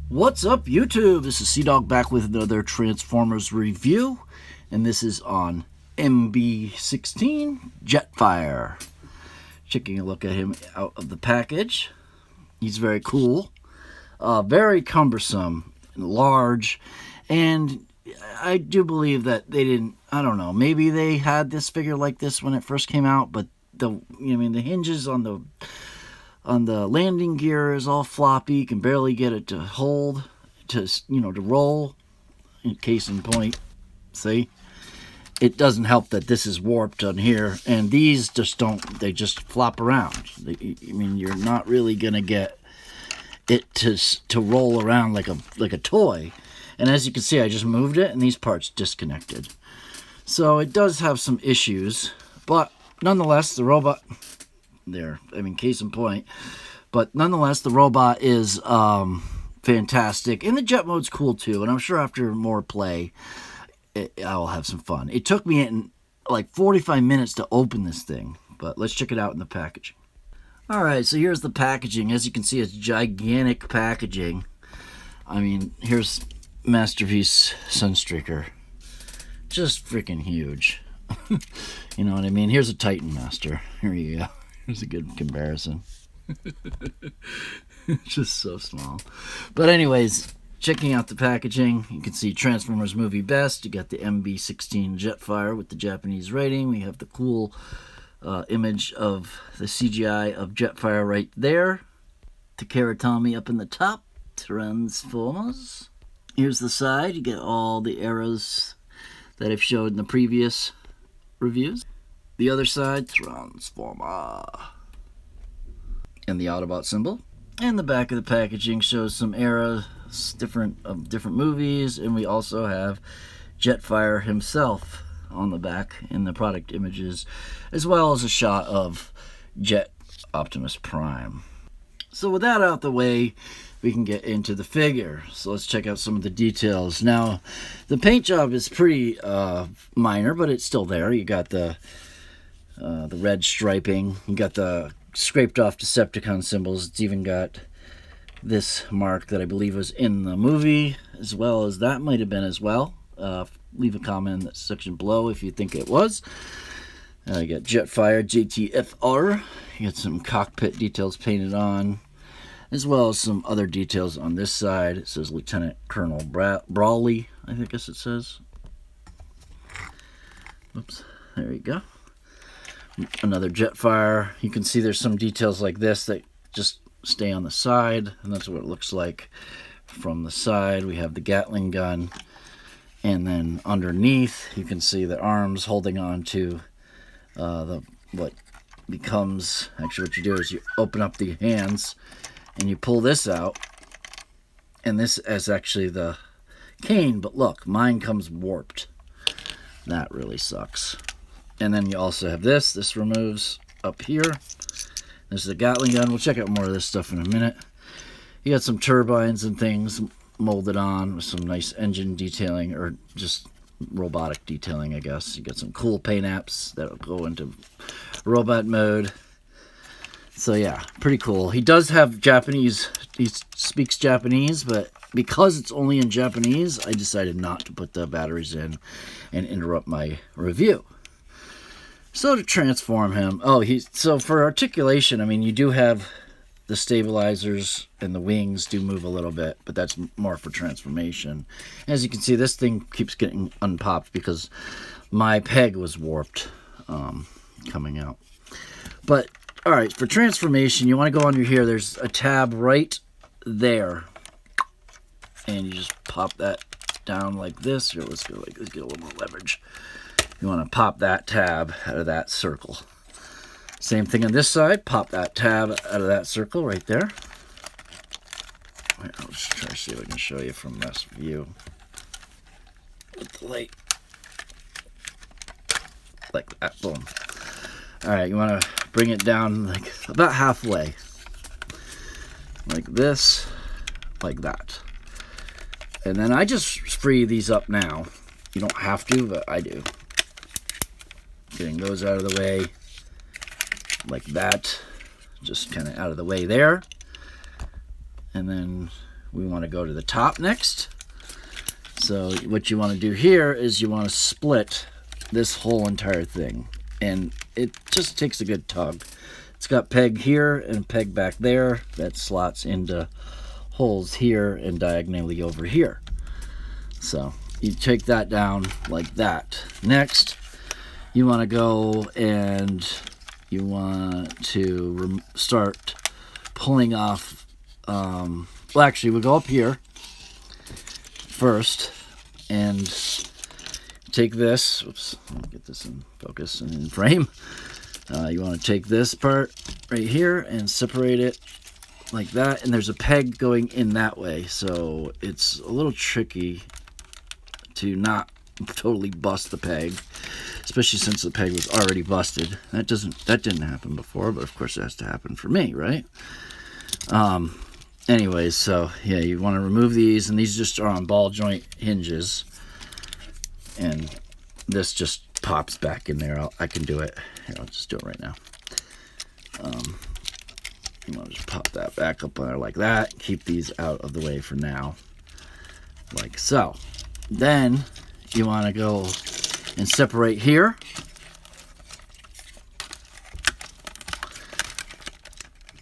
What's up, YouTube? This is Cdog back with another Transformers review, and this is on MB-16 Jetfire. Taking a look at him out of the package. He's very cool, very cumbersome, large, and I do believe that they didn't. I don't know. Maybe they had this figure like this when it first came out, but the hinges on the landing gear is all floppy. You can barely get it to hold, to roll. In case in point, see, it doesn't help that this is warped on here, and these just don't. They just flop around. You're not really gonna get it to roll around like a toy. And as you can see, I just moved it, and these parts disconnected. So it does have some issues, but nonetheless, the robot. There, case in point. But nonetheless, the robot is fantastic. And the jet mode's cool too. And I'm sure after more play, I'll have some fun. It took me like 45 minutes to open this thing. But let's check it out in the packaging. Alright, so here's the packaging. As you can see, it's gigantic packaging. Here's Masterpiece Sunstreaker. Just freaking huge. You know what I mean? Here's a Titan Master. Here you go. Here's a good comparison. Just so small. But anyways, checking out the packaging, you can see Transformers Movie Best. You got the MB-16 Jetfire with the Japanese rating. We have the cool image of the CGI of Jetfire right there. TakaraTomy up in the top. Transformers. Here's the side. You get all the arrows that I've showed in the previous reviews. The other side, Transformer. And the Autobot symbol. And the back of the packaging shows some eras, different movies, and we also have Jetfire himself on the back in the product images, as well as a shot of Jet Optimus Prime. So with that out the way, we can get into the figure. So let's check out some of the details. Now, the paint job is pretty minor, but it's still there. You got the red striping. You got the scraped off Decepticon symbols. It's even got this mark that I believe was in the movie, as well as that might have been as well. Leave a comment in the section below if you think it was. You got Jetfire, JTFR. You got some cockpit details painted on, as well as some other details on this side. It says Lieutenant Colonel Brawley, I guess it says. Oops, there you go. Another Jetfire. You can see there's some details like this that just stay on the side, and that's what it looks like from the side. We have the Gatling gun, and then underneath you can see the arms holding on to what becomes, actually what you do is you open up the hands and you pull this out, and this is actually the cane, but look, mine comes warped. That really sucks. And then you also have this removes up here. This is the Gatling gun. We'll check out more of this stuff in a minute. You got some turbines and things molded on with some nice engine detailing, or just robotic detailing, I guess. You got some cool paint apps that'll go into robot mode. So yeah, pretty cool. He does have Japanese, he speaks Japanese, but because it's only in Japanese, I decided not to put the batteries in and interrupt my review. So to transform him, so for articulation, you do have the stabilizers, and the wings do move a little bit, but that's more for transformation. As you can see, this thing keeps getting unpopped because my peg was warped coming out. But all right, for transformation, you want to go under here. There's a tab right there, and you just pop that down like this. Here, let's get a little more leverage. You want to pop that tab out of that circle. Same thing on this side. Pop that tab out of that circle right there. I'll just try to see if I can show you from this view with the light. Like that. Boom. Alright, you want to bring it down like about halfway. Like this. Like that. And then I just free these up now. You don't have to, but I do. Getting those out of the way like that, just kind of out of the way there, and then we want to go to the top next. So what you want to do here is you want to split this whole entire thing, and it just takes a good tug. It's got peg here and peg back there that slots into holes here and diagonally over here. So you take that down like that. Next, you want to go and you want to start pulling off. Well, actually, we'll go up here first and take this. Oops, let me get this in focus and in frame. You want to take this part right here and separate it like that, and there's a peg going in that way, so it's a little tricky to not totally bust the peg, especially since the peg was already busted. That didn't happen before, but of course it has to happen for me, right? Anyways, so yeah, you want to remove these, and these just are on ball joint hinges, and this just pops back in there. I can do it. Here, I'll just do it right now. You want to just pop that back up on there like that. Keep these out of the way for now, like so. Then you want to go and separate here.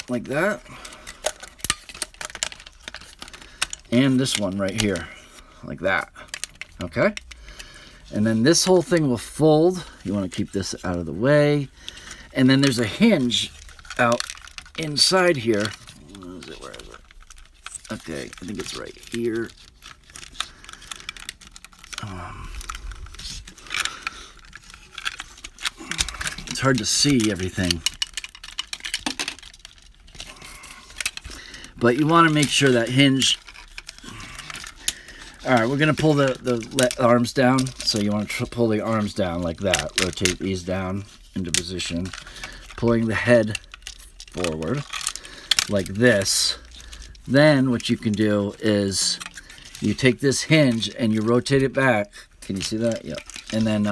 Like that. And this one right here, like that. Okay? And then this whole thing will fold. You want to keep this out of the way. And then there's a hinge out inside here. Where is it? Where is it? Okay, I think it's right here. It's hard to see everything. But you want to make sure that hinge. Alright, we're going to pull the arms down. So you want to pull the arms down like that. Rotate these down into position. Pulling the head forward like this. Then what you can do is you take this hinge and you rotate it back. Can you see that? Yep. And then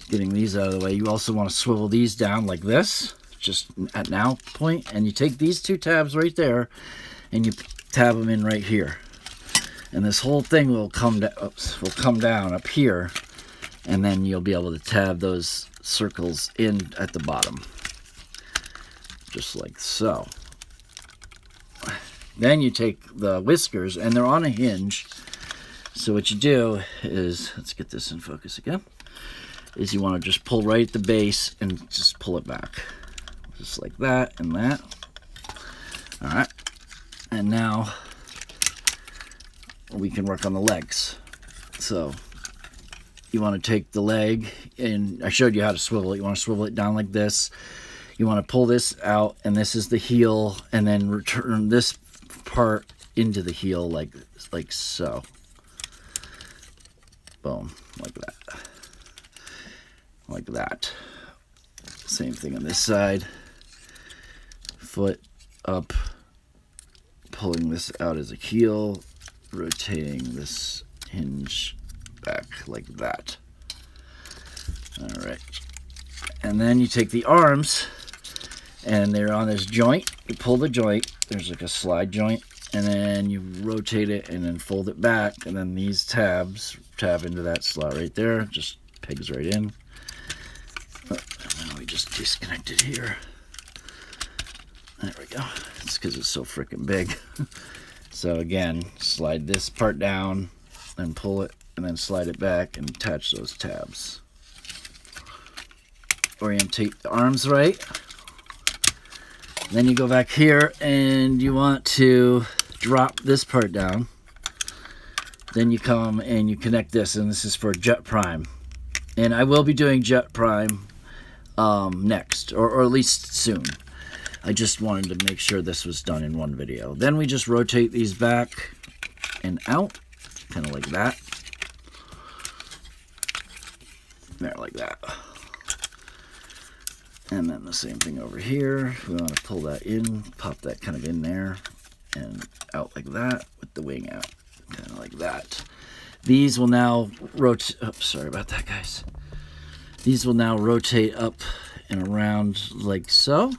getting these out of the way, you also want to swivel these down like this, just at now point, and you take these two tabs right there and you tab them in right here. And this whole thing will come down up here, and then you'll be able to tab those circles in at the bottom. Just like so. Then you take the whiskers, and they're on a hinge. So what you do is, let's get this in focus again, is you want to just pull right at the base and just pull it back. Just like that and that. Alright. And now we can work on the legs. So you want to take the leg, and I showed you how to swivel it. You want to swivel it down like this. You want to pull this out, and this is the heel, and then return this part into the heel like so. Boom, like that. Like that. Same thing on this side. Foot up, pulling this out as a heel, rotating this hinge back like that. Alright. And then you take the arms, and they're on this joint. You pull the joint, there's like a slide joint, and then you rotate it and then fold it back, and then these tabs tab into that slot right there, just pegs right in. And then we just disconnect it here. There we go. It's because it's so freaking big. So again, slide this part down, and pull it, and then slide it back and attach those tabs. Orientate the arms right. Then you go back here and you want to drop this part down. Then you come and you connect this, and this is for jet prime. And I will be doing jet prime next, or at least soon. I just wanted to make sure this was done in one video. Then we just rotate these back and out, kind of like that. There, like that. And then the same thing over here. We want to pull that in, pop that kind of in there, and out like that with the wing out, kind of like that. These will now rotate. Oh, sorry about that, guys. These will now rotate up and around like so.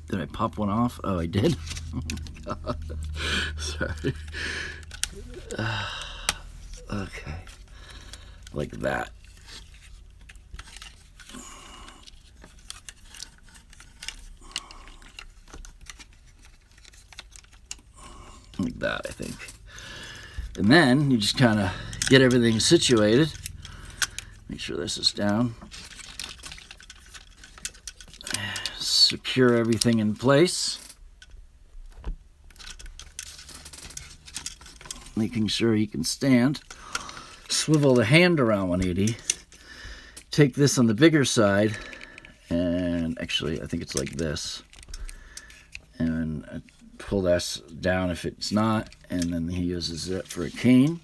Did I pop one off? Oh, I did. God. Sorry. Okay. Like that. Like that, I think. And then you just kind of get everything situated. Make sure this is down. Secure everything in place. Making sure you can stand. Swivel the hand around 180. Take this on the bigger side, and actually I think it's like this. And pull this down if it's not, and then he uses it for a cane.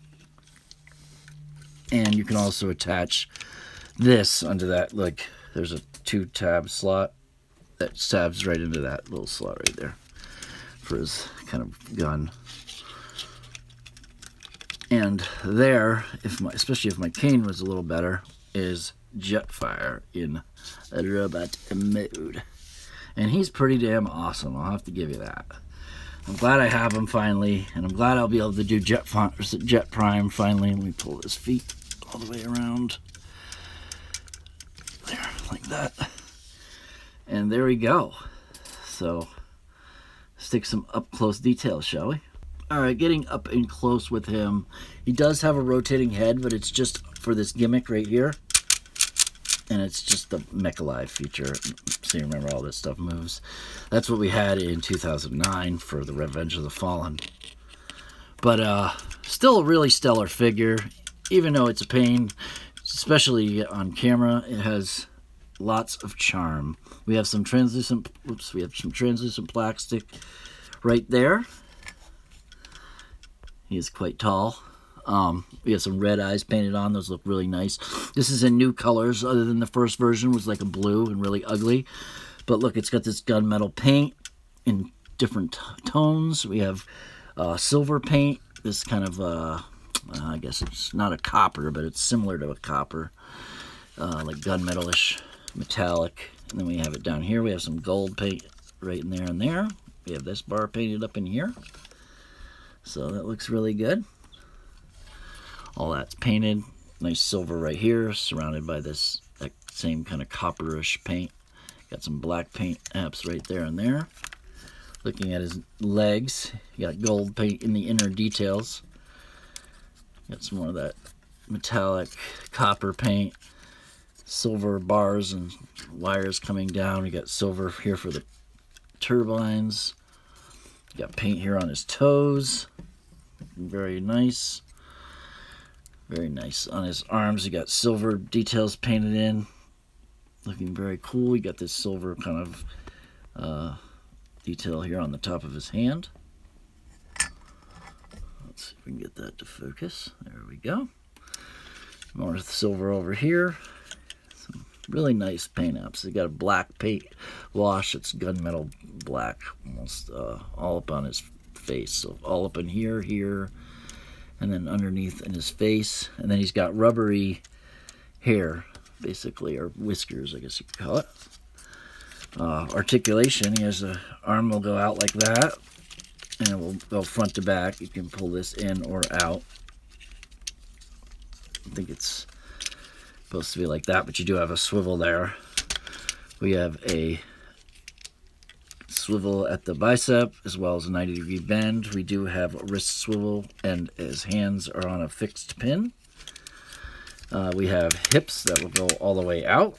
And you can also attach this under that, like there's a 2-tab slot that stabs right into that little slot right there for his kind of gun. And there, especially if my cane was a little better, is Jetfire in robot mode. And he's pretty damn awesome, I'll have to give you that. I'm glad I have him finally, and I'm glad I'll be able to do Jet Prime finally. Let me pull his feet all the way around. There, like that. And there we go. So, let's take some up-close details, shall we? Alright, getting up and close with him. He does have a rotating head, but it's just for this gimmick right here. And it's just the Mech Alive feature. So you remember all this stuff moves. That's what we had in 2009 for the Revenge of the Fallen. But still a really stellar figure. Even though it's a pain, especially on camera, it has lots of charm. We have some translucent, plastic right there. He is quite tall. We have some red eyes painted on. Those look really nice. This is in new colors, other than the first version was like a blue and really ugly. But look, it's got this gunmetal paint in different tones. We have silver paint. This kind of, I guess it's not a copper, but it's similar to a copper. Like gunmetalish, metallic. And then we have it down here. We have some gold paint right in there and there. We have this bar painted up in here. So that looks really good. All that's painted. Nice silver right here, surrounded by this same kind of copperish paint. Got some black paint apps right there and there. Looking at his legs, you got gold paint in the inner details. Got some more of that metallic copper paint. Silver bars and wires coming down. We got silver here for the turbines. Got paint here on his toes. Very nice. Very nice. On his arms, you got silver details painted in. Looking very cool. You got this silver kind of detail here on the top of his hand. Let's see if we can get that to focus. There we go. More silver over here. Some really nice paint apps. They got a black paint wash. It's gunmetal black, almost all up on his face. So all up in here, and then underneath in his face. And then he's got rubbery hair, basically, or whiskers, I guess you could call it. Articulation. He has a arm will go out like that, and it will go front to back. You can pull this in or out. I think it's supposed to be like that, but you do have a swivel there. We have a swivel at the bicep as well as a 90-degree bend. We do have a wrist swivel, and his hands are on a fixed pin. We have hips that will go all the way out,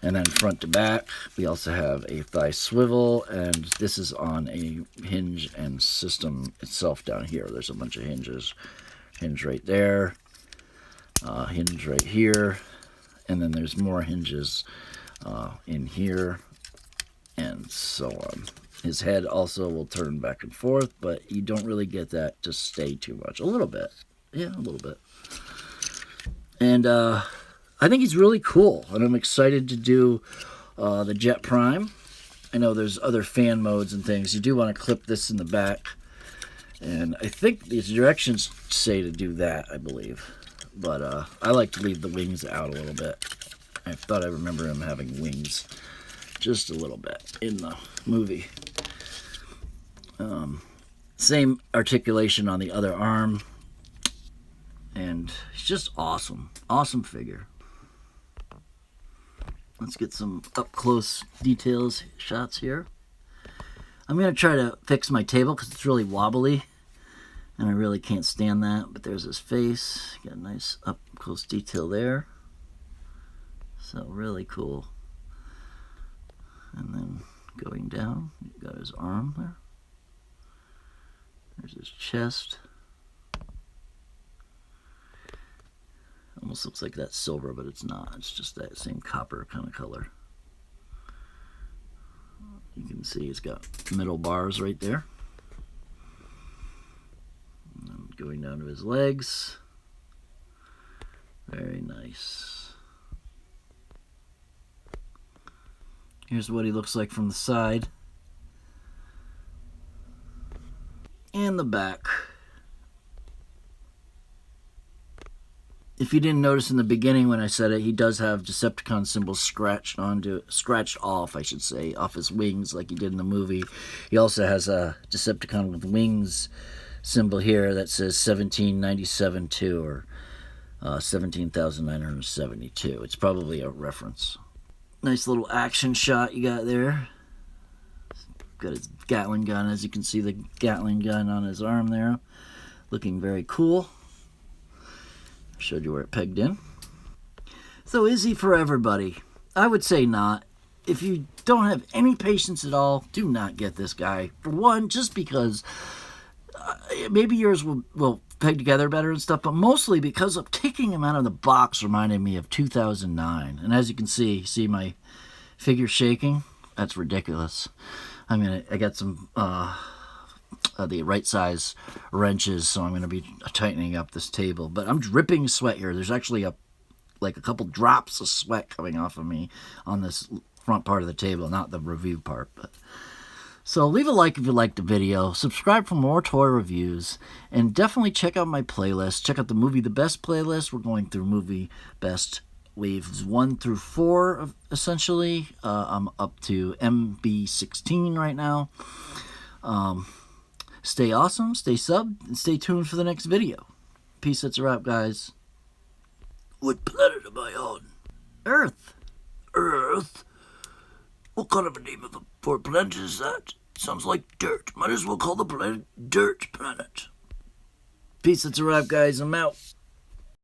and then front to back. We also have a thigh swivel, and this is on a hinge and system itself down here. There's a bunch of hinges. Hinge right there, hinge right here, and then there's more hinges in here, and so on. His head also will turn back and forth, but you don't really get that to stay too much. A little bit. Yeah, a little bit. And I think he's really cool, and I'm excited to do the Jet Prime. I know there's other fan modes and things. You do want to clip this in the back, and I think these directions say to do that, I believe. But I like to leave the wings out a little bit. I thought I remember him having wings just a little bit in the movie. Same articulation on the other arm. And it's just awesome. Awesome figure. Let's get some up-close details shots here. I'm going to try to fix my table because it's really wobbly. And I really can't stand that. But there's his face. Got a nice up-close detail there. So really cool. And then going down, you've got his arm there. There's his chest. Almost looks like that's silver, but it's not. It's just that same copper kind of color. You can see he's got middle bars right there. And going down to his legs. Very nice. Here's what he looks like from the side. And the back. If you didn't notice in the beginning when I said it, he does have Decepticon symbols scratched off, I should say, off his wings like he did in the movie. He also has a Decepticon with wings symbol here that says 1797-2 or 17,972. It's probably a reference. Nice little action shot you got there. Got his Gatling gun, as you can see the Gatling gun on his arm there. Looking very cool. Showed you where it pegged in. So is he for everybody? I would say not. If you don't have any patience at all, do not get this guy. For one, just because maybe yours will peg together better and stuff, but mostly because of taking him out of the box reminded me of 2009. And as you can see my figure shaking. That's ridiculous. I got some the right size wrenches, so I'm going to be tightening up this table. But I'm dripping sweat here. There's actually a couple drops of sweat coming off of me on this front part of the table, not the review part. But so leave a like if you liked the video, subscribe for more toy reviews, and definitely check out my playlist. Check out the Movie The Best playlist. We're going through Movie Best waves 1 through 4, essentially. I'm up to MB-16 right now. Stay awesome, stay subbed, and stay tuned for the next video. Peace, that's a wrap, guys. What planet am I on? Earth. Earth? What kind of a name for a planet is that? Sounds like dirt. Might as well call the planet Dirt Planet. Peace, that's a wrap, guys. I'm out.